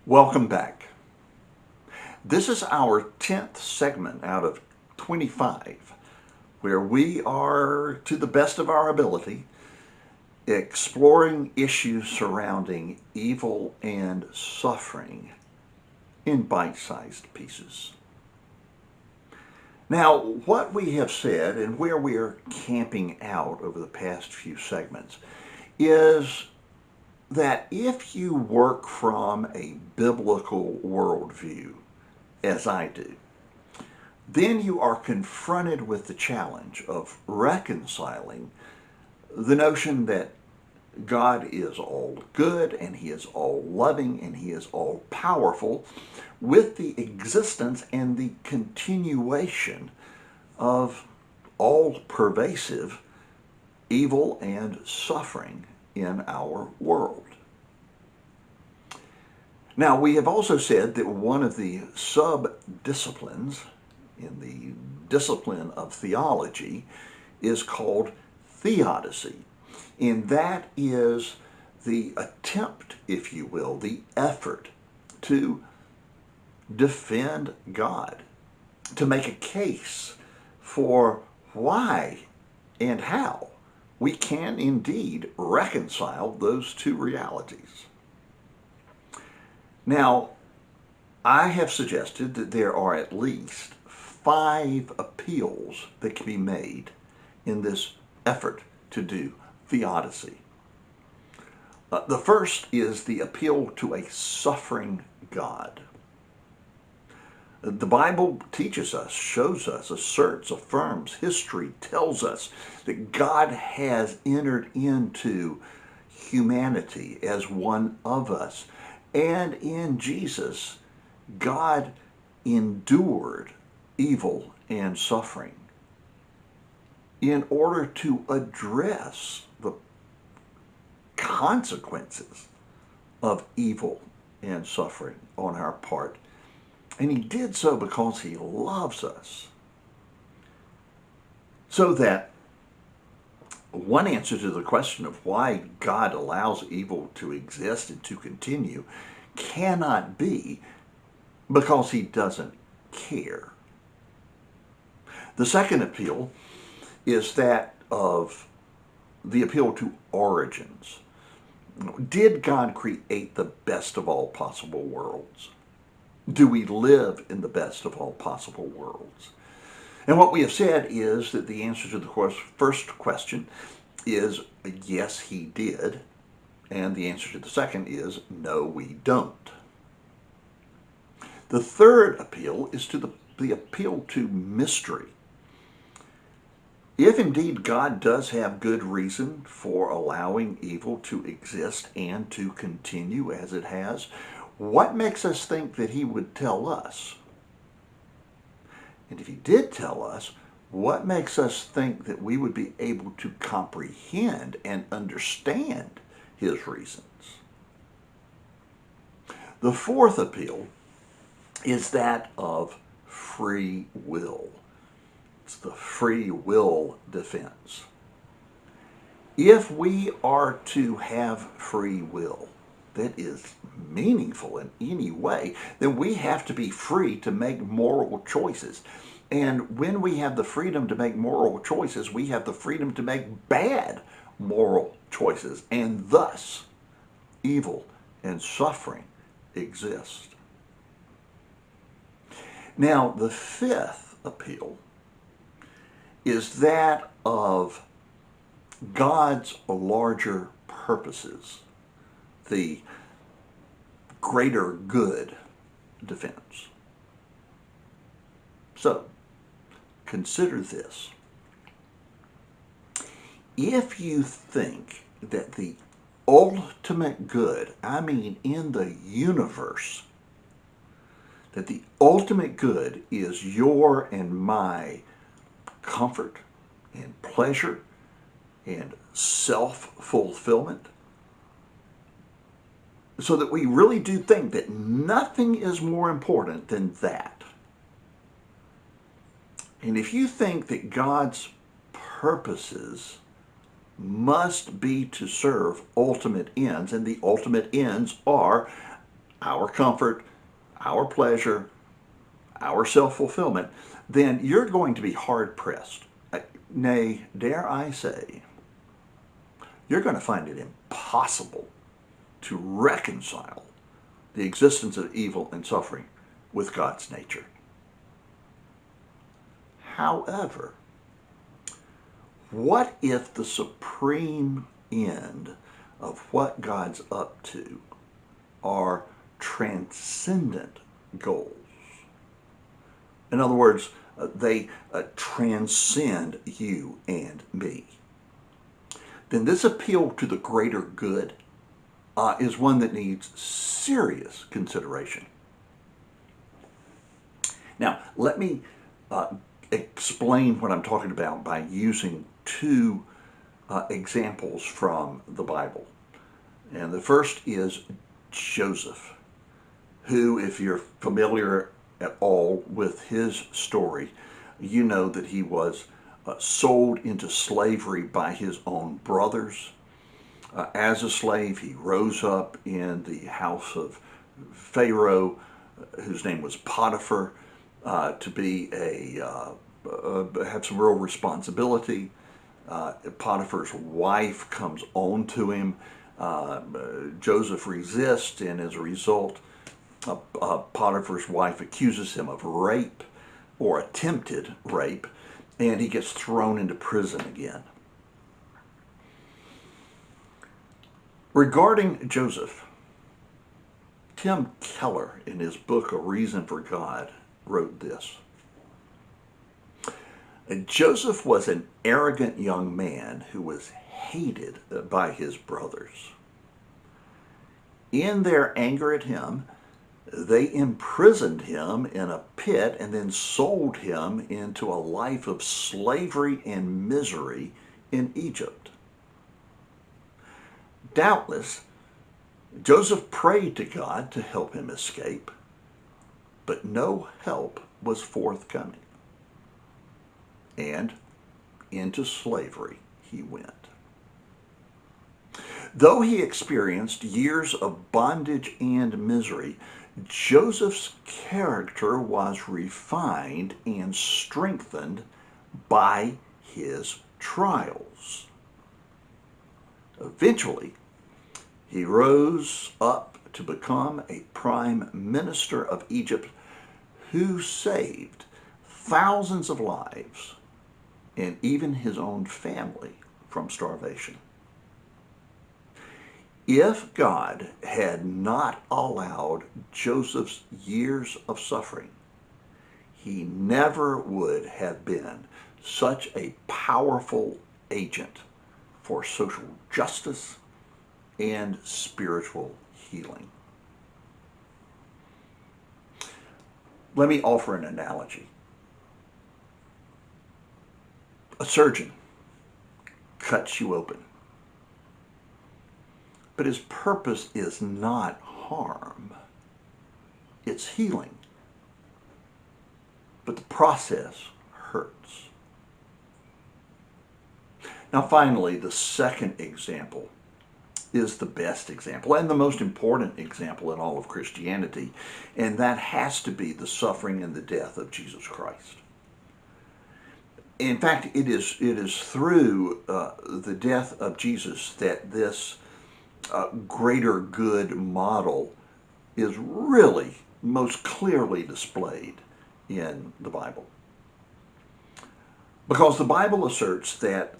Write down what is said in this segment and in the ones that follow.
Welcome back. This is our 10th segment out of 25, where we are, to the best of our ability, exploring issues surrounding evil and suffering in bite-sized pieces. Now, what we have said and where we are camping out over the past few segments is that if you work from a biblical worldview, as I do, then you are confronted with the challenge of reconciling the notion that God is all good and He is all loving and He is all powerful with the existence and the continuation of all pervasive evil and suffering in our world. Now, we have also said that one of the sub-disciplines in the discipline of theology is called Theodicy, and that is the attempt, if you will, the effort to defend God, to make a case for why and how we can indeed reconcile those two realities. Now, I have suggested that there are at least 5 appeals that can be made in this effort to do theodicy. The first is the appeal to a suffering God. The Bible teaches us, shows us, asserts, affirms, history tells us that God has entered into humanity as one of us. And in Jesus, God endured evil and suffering in order to address the consequences of evil and suffering on our part. And He did so because He loves us. So that one answer to the question of why God allows evil to exist and to continue cannot be because He doesn't care. The second appeal is that of the appeal to origins. Did God create the best of all possible worlds? Do we live in the best of all possible worlds? And what we have said is that the answer to the first question is yes, He did. And the answer to the second is no, we don't. The third appeal is to the appeal to mystery. If indeed God does have good reason for allowing evil to exist and to continue as it has, what makes us think that He would tell us? And if He did tell us, what makes us think that we would be able to comprehend and understand His reasons? The fourth appeal is that of free will. It's the free will defense. If we are to have free will that is meaningful in any way, then we have to be free to make moral choices. And when we have the freedom to make moral choices, we have the freedom to make bad moral choices. And thus, evil and suffering exist. Now, the fifth appeal is that of God's larger purposes, the greater good defense. So, consider this. If you think that the ultimate good, I mean in the universe, that the ultimate good is your and my comfort and pleasure and self-fulfillment, so that we really do think that nothing is more important than that. And if you think that God's purposes must be to serve ultimate ends, and the ultimate ends are our comfort, our pleasure, our self-fulfillment, then you're going to be hard-pressed. Nay, dare I say, you're going to find it impossible to reconcile the existence of evil and suffering with God's nature. However, what if the supreme end of what God's up to are transcendent goals? In other words, they transcend you and me. Then this appeal to the greater good is one that needs serious consideration. Now, let me explain what I'm talking about by using two examples from the Bible. And the first is Joseph, who, if you're familiar at all with his story, you know that he was sold into slavery by his own brothers. As a slave, he rose up in the house of Pharaoh, whose name was Potiphar, to be have some real responsibility. Potiphar's wife comes on to him. Joseph resists, and as a result, Potiphar's wife accuses him of rape or attempted rape, and he gets thrown into prison again. Regarding Joseph, Tim Keller, in his book A Reason for God, wrote this. Joseph was an arrogant young man who was hated by his brothers. In their anger at him, they imprisoned him in a pit and then sold him into a life of slavery and misery in Egypt. Doubtless, Joseph prayed to God to help him escape, but no help was forthcoming. And into slavery he went. Though he experienced years of bondage and misery, Joseph's character was refined and strengthened by his trials. Eventually, he rose up to become a prime minister of Egypt who saved thousands of lives and even his own family from starvation. If God had not allowed Joseph's years of suffering, he never would have been such a powerful agent for social justice and spiritual healing. Let me offer an analogy. A surgeon cuts you open, but his purpose is not harm, it's healing. But the process hurts. Now finally, the second example is the best example and the most important example in all of Christianity, and that has to be the suffering and the death of Jesus Christ. In fact, it is through the death of Jesus that this greater good model is really most clearly displayed in the Bible. Because the Bible asserts that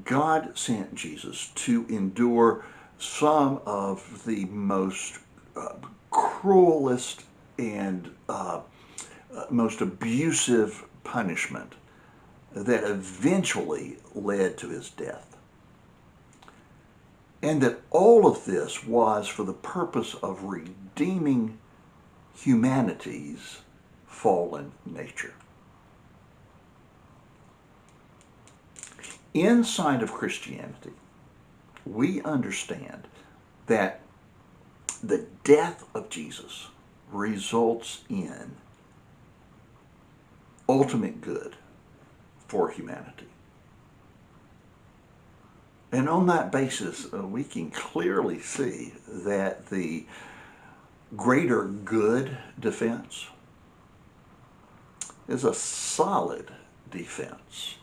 God sent Jesus to endure some of the most cruelest and most abusive punishment that eventually led to his death. And that all of this was for the purpose of redeeming humanity's fallen nature. Inside of Christianity, we understand that the death of Jesus results in ultimate good for humanity. And on that basis, we can clearly see that the greater good defense is a solid defense.